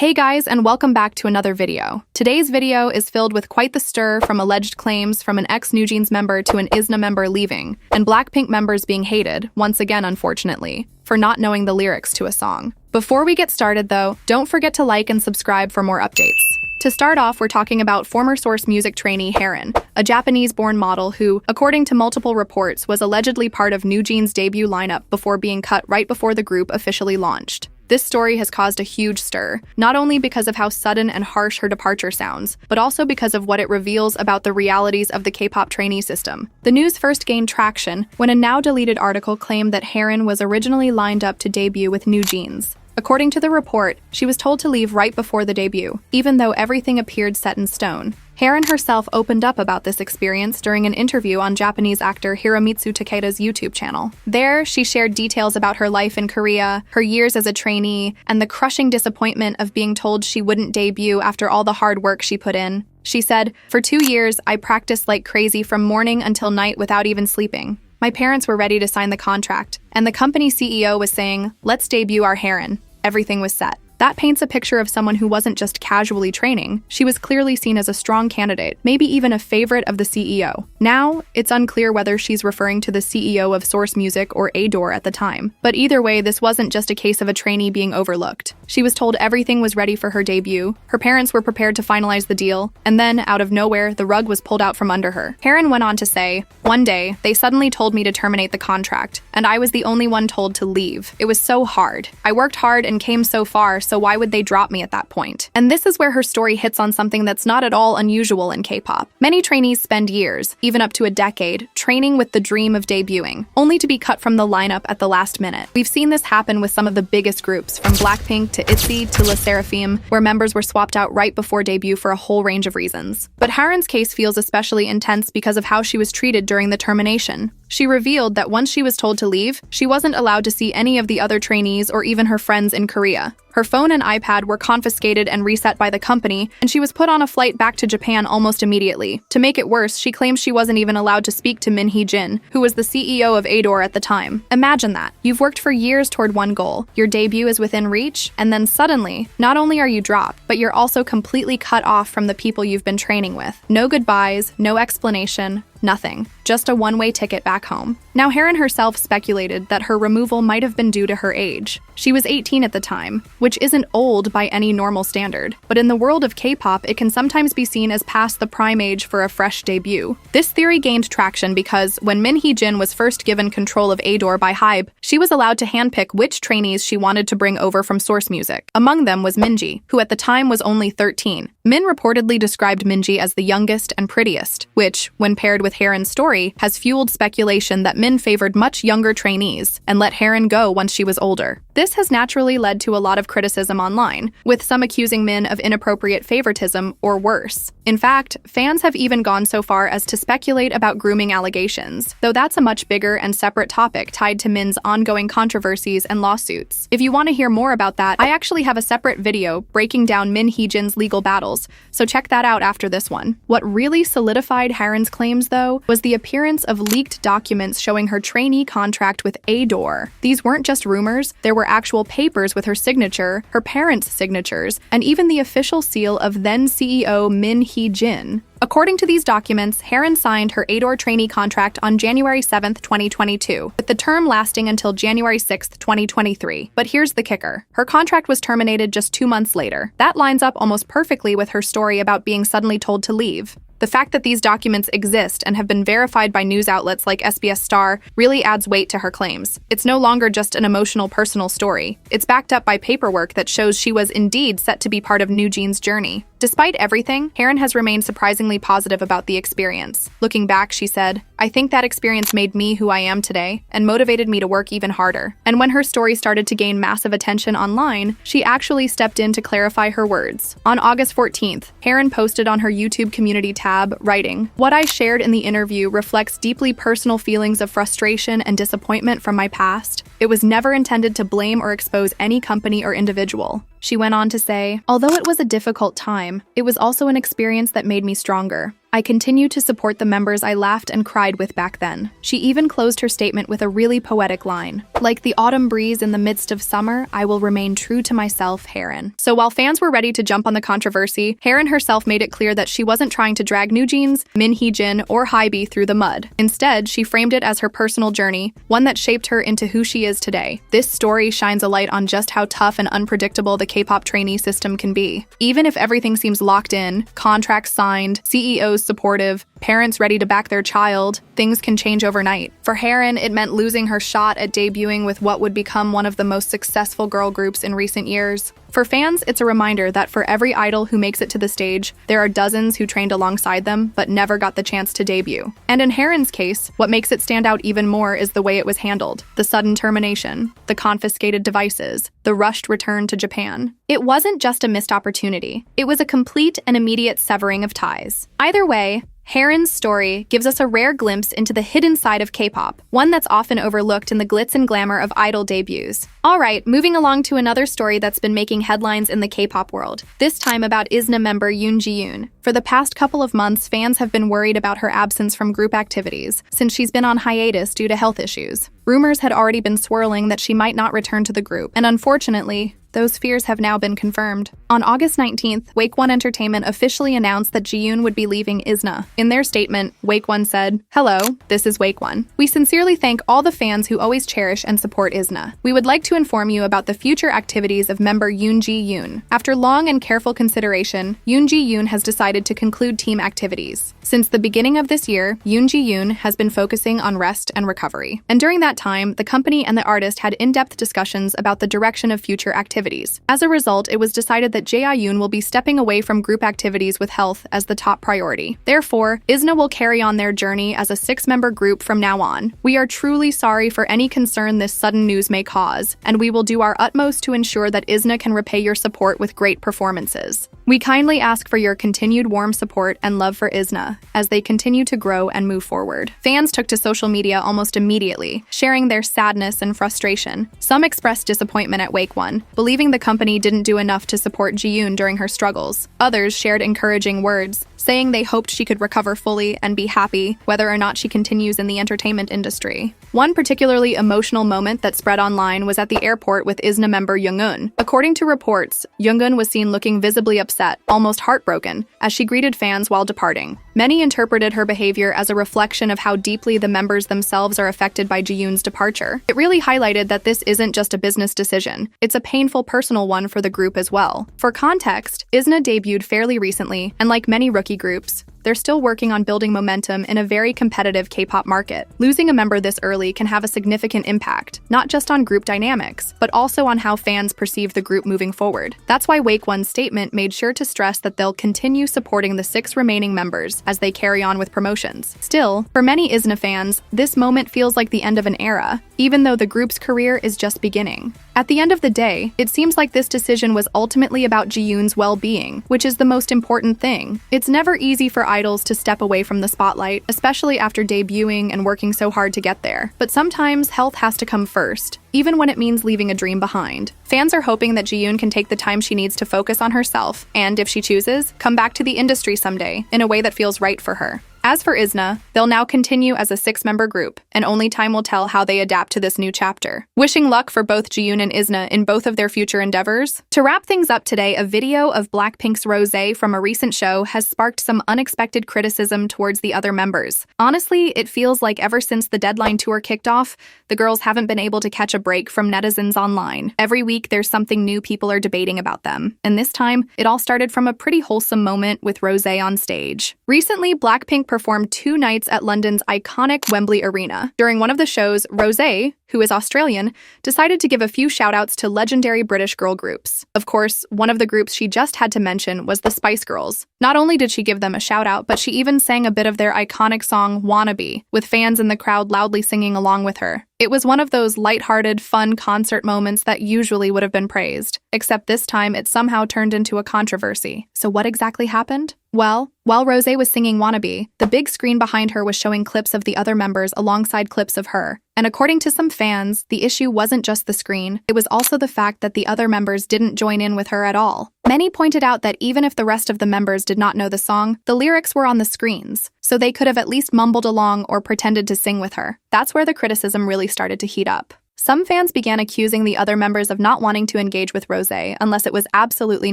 Hey guys, and welcome back to another video. Today's video is filled with quite the stir from alleged claims from an ex-Newjeans member to an IZNA member leaving, and Blackpink members being hated, once again unfortunately, for not knowing the lyrics to a song. Before we get started though, don't forget to like and subscribe for more updates. To start off, we're talking about former Source Music trainee ᴄᴇᴅ, a Japanese-born model who, according to multiple reports, was allegedly part of Newjeans' debut lineup before being cut right before the group officially launched. This story has caused a huge stir, not only because of how sudden and harsh her departure sounds, but also because of what it reveals about the realities of the K-pop trainee system. The news first gained traction when a now-deleted article claimed that ᴄᴇᴅ was originally lined up to debut with Newjeans. According to the report, she was told to leave right before the debut, even though everything appeared set in stone. ᴄᴇᴅ herself opened up about this experience during an interview on Japanese actor Hiromitsu Takeda's YouTube channel. There, she shared details about her life in Korea, her years as a trainee, and the crushing disappointment of being told she wouldn't debut after all the hard work she put in. She said, "For 2 years, I practiced like crazy from morning until night without even sleeping. My parents were ready to sign the contract, and the company CEO was saying, 'Let's debut our ᴄᴇᴅ.' Everything was set." That paints a picture of someone who wasn't just casually training. She was clearly seen as a strong candidate, maybe even a favorite of the CEO. Now, it's unclear whether she's referring to the CEO of Source Music or Adore at the time. But either way, this wasn't just a case of a trainee being overlooked. She was told everything was ready for her debut, her parents were prepared to finalize the deal, and then, out of nowhere, the rug was pulled out from under her. ᴄᴇᴅ went on to say, "One day, they suddenly told me to terminate the contract, and I was the only one told to leave. It was so hard. I worked hard and came so far, so why would they drop me at that point?" And this is where her story hits on something that's not at all unusual in K-pop. Many trainees spend years, even up to a decade, training with the dream of debuting, only to be cut from the lineup at the last minute. We've seen this happen with some of the biggest groups, from Blackpink to ITZY to ᴄᴇᴅ, where members were swapped out right before debut for a whole range of reasons. But ᴄᴇᴅ's case feels especially intense because of how she was treated during the termination. She revealed that once she was told to leave, she wasn't allowed to see any of the other trainees or even her friends in Korea. Her phone and iPad were confiscated and reset by the company, and she was put on a flight back to Japan almost immediately. To make it worse, she claims she wasn't even allowed to speak to Jiyoon, who was the CEO of Adore at the time. Imagine that. You've worked for years toward one goal, your debut is within reach, and then suddenly, not only are you dropped, but you're also completely cut off from the people you've been training with. No goodbyes, no explanation, nothing. Just a one-way ticket back home. Now, ᴄᴇᴅ herself speculated that her removal might have been due to her age. She was 18 at the time, which isn't old by any normal standard, but in the world of K-pop, it can sometimes be seen as past the prime age for a fresh debut. This theory gained traction because when Jiyoon was first given control of Adore by HYBE, she was allowed to handpick which trainees she wanted to bring over from Source Music. Among them was Minji, who at the time was only 13. Min reportedly described Minji as the youngest and prettiest, which, when paired with ᴄᴇᴅ's story, has fueled speculation that Min favored much younger trainees and let ᴄᴇᴅ go once she was older. This has naturally led to a lot of criticism online, with some accusing Min of inappropriate favoritism or worse. In fact, fans have even gone so far as to speculate about grooming allegations, though that's a much bigger and separate topic tied to Min's ongoing controversies and lawsuits. If you want to hear more about that, I actually have a separate video breaking down Jiyoon's legal battles, so check that out after this one. What really solidified ᴄᴇᴅ's claims, though, was the appearance of leaked documents showing her trainee contract with Adore. These weren't just rumors, there were actual papers with her signature, her parents' signatures, and even the official seal of then CEO Jiyoon. According to these documents, ᴄᴇᴅ signed her Adore trainee contract on January 7th, 2022, with the term lasting until January 6th, 2023. But here's the kicker. Her contract was terminated just 2 months later. That lines up almost perfectly with her story about being suddenly told to leave. The fact that these documents exist and have been verified by news outlets like SBS Star really adds weight to her claims. It's no longer just an emotional personal story. It's backed up by paperwork that shows she was indeed set to be part of Newjeans' journey. Despite everything, ᴄᴇᴅ has remained surprisingly positive about the experience. Looking back, she said, "I think that experience made me who I am today and motivated me to work even harder." And when her story started to gain massive attention online, she actually stepped in to clarify her words. On August 14th, ᴄᴇᴅ posted on her YouTube community tab, writing, "What I shared in the interview reflects deeply personal feelings of frustration and disappointment from my past. It was never intended to blame or expose any company or individual." She went on to say, "Although it was a difficult time, it was also an experience that made me stronger. I continue to support the members I laughed and cried with back then. She even closed her statement with a really poetic line. Like the autumn breeze in the midst of summer, I will remain true to myself, Haerin. So while fans were ready to jump on the controversy, Haerin herself made it clear that she wasn't trying to drag Newjeans, Min Hee-jin, or Hybe through the mud. Instead, she framed it as her personal journey, one that shaped her into who she is today. This story shines a light on just how tough and unpredictable the K-pop trainee system can be. Even if everything seems locked in, contracts signed, CEOs supportive, parents ready to back their child, things can change overnight. For Haerin, it meant losing her shot at debuting with what would become one of the most successful girl groups in recent years. For fans, it's a reminder that for every idol who makes it to the stage, there are dozens who trained alongside them but never got the chance to debut. And in Haerin's case, what makes it stand out even more is the way it was handled. The sudden termination, the confiscated devices, the rushed return to Japan. It wasn't just a missed opportunity. It was a complete and immediate severing of ties. Either way, Haerin's story gives us a rare glimpse into the hidden side of K-pop, one that's often overlooked in the glitz and glamour of idol debuts. Alright, moving along to another story that's been making headlines in the K-pop world, this time about IZNA member Jiyoon. For the past couple of months, fans have been worried about her absence from group activities, since she's been on hiatus due to health issues. Rumors had already been swirling that she might not return to the group, and unfortunately, those fears have now been confirmed. On August 19th, ᴄʀᴇᴅ Entertainment officially announced that Jiyoon would be leaving IZNA. In their statement, ᴄʀᴅ said, "Hello, this is ᴄʀᴅ. We sincerely thank all the fans who always cherish and support IZNA. We would like to inform you about the future activities of member Jiyoon. After long and careful consideration, Jiyoon has decided to conclude team activities. Since the beginning of this year, Jiyoon has been focusing on rest and recovery. And during that time, the company and the artist had in-depth discussions about the direction of future activities. As a result, it was decided that Jiyoon will be stepping away from group activities with health as the top priority. Therefore, IZNA will carry on their journey as a 6-member group from now on. We are truly sorry for any concern this sudden news may cause, and we will do our utmost to ensure that IZNA can repay your support with great performances. We kindly ask for your continued warm support and love for IZNA as they continue to grow and move forward." Fans took to social media almost immediately, sharing their sadness and frustration. Some expressed disappointment at ᴄʀᴅ, believing the company didn't do enough to support Jiyoon during her struggles. Others shared encouraging words, saying they hoped she could recover fully and be happy whether or not she continues in the entertainment industry. One particularly emotional moment that spread online was at the airport with IZNA member Jiyoon. According to reports, Jiyoon was seen looking visibly upset, almost heartbroken, as she greeted fans while departing. Many interpreted her behavior as a reflection of how deeply the members themselves are affected by Jiyoon's departure. It really highlighted that this isn't just a business decision, it's a painful personal one for the group as well. For context, IZNA debuted fairly recently, and like many rookie groups, they're still working on building momentum in a very competitive K-pop market. Losing a member this early can have a significant impact, not just on group dynamics, but also on how fans perceive the group moving forward. That's why ᴄʀᴅ's statement made sure to stress that they'll continue supporting the 6 remaining members as they carry on with promotions. Still, for many IZNA fans, this moment feels like the end of an era, even though the group's career is just beginning. At the end of the day, it seems like this decision was ultimately about Jiyoon's well-being, which is the most important thing. It's never easy for idols to step away from the spotlight, especially after debuting and working so hard to get there. But sometimes health has to come first, even when it means leaving a dream behind. Fans are hoping that Jiyoon can take the time she needs to focus on herself, and if she chooses, come back to the industry someday in a way that feels right for her. As for IZNA, they'll now continue as a 6-member group, and only time will tell how they adapt to this new chapter. Wishing luck for both Jiyoon and IZNA in both of their future endeavors. To wrap things up today, a video of Blackpink's Rosé from a recent show has sparked some unexpected criticism towards the other members. Honestly, it feels like ever since the Deadline tour kicked off, the girls haven't been able to catch a break from netizens online. Every week, there's something new people are debating about them. And this time, it all started from a pretty wholesome moment with Rosé on stage. Recently, Blackpink performed 2 nights at London's iconic Wembley Arena. During one of the shows, Rosé, who is Australian, decided to give a few shout-outs to legendary British girl groups. Of course, one of the groups she just had to mention was the Spice Girls. Not only did she give them a shout-out, but she even sang a bit of their iconic song Wannabe, with fans in the crowd loudly singing along with her. It was one of those lighthearted, fun concert moments that usually would have been praised, except this time it somehow turned into a controversy. So what exactly happened? Well, while Rosé was singing Wannabe, the big screen behind her was showing clips of the other members alongside clips of her. And according to some fans, the issue wasn't just the screen, it was also the fact that the other members didn't join in with her at all. Many pointed out that even if the rest of the members did not know the song, the lyrics were on the screens, so they could have at least mumbled along or pretended to sing with her. That's where the criticism really started to heat up. Some fans began accusing the other members of not wanting to engage with Rosé unless it was absolutely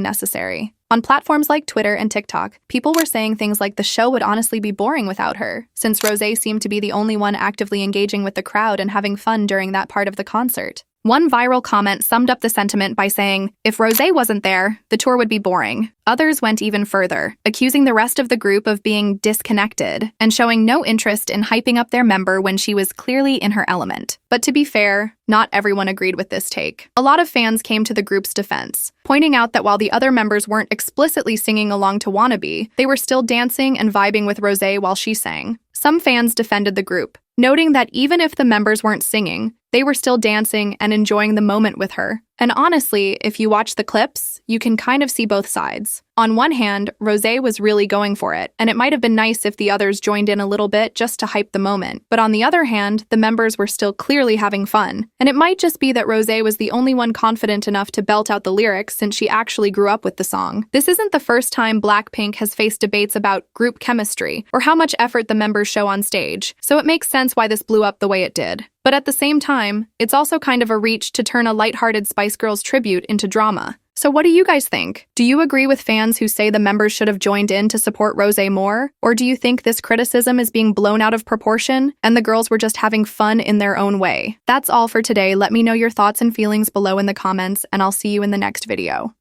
necessary. On platforms like Twitter and TikTok, people were saying things like the show would honestly be boring without her, since Rosé seemed to be the only one actively engaging with the crowd and having fun during that part of the concert. One viral comment summed up the sentiment by saying, "If Rosé wasn't there, the tour would be boring." Others went even further, accusing the rest of the group of being disconnected and showing no interest in hyping up their member when she was clearly in her element. But to be fair, not everyone agreed with this take. A lot of fans came to the group's defense, pointing out that while the other members weren't explicitly singing along to Wannabe, they were still dancing and vibing with Rosé while she sang. Some fans defended the group, noting that even if the members weren't singing, they were still dancing and enjoying the moment with her. And honestly, if you watch the clips, you can kind of see both sides. On one hand, Rosé was really going for it, and it might have been nice if the others joined in a little bit just to hype the moment. But on the other hand, the members were still clearly having fun. And it might just be that Rosé was the only one confident enough to belt out the lyrics since she actually grew up with the song. This isn't the first time Blackpink has faced debates about group chemistry or how much effort the members show on stage, so it makes sense why this blew up the way it did. But at the same time, it's also kind of a reach to turn a lighthearted Spice Girls tribute into drama. So what do you guys think? Do you agree with fans who say the members should have joined in to support Rosé more? Or do you think this criticism is being blown out of proportion and the girls were just having fun in their own way? That's all for today. Let me know your thoughts and feelings below in the comments, and I'll see you in the next video.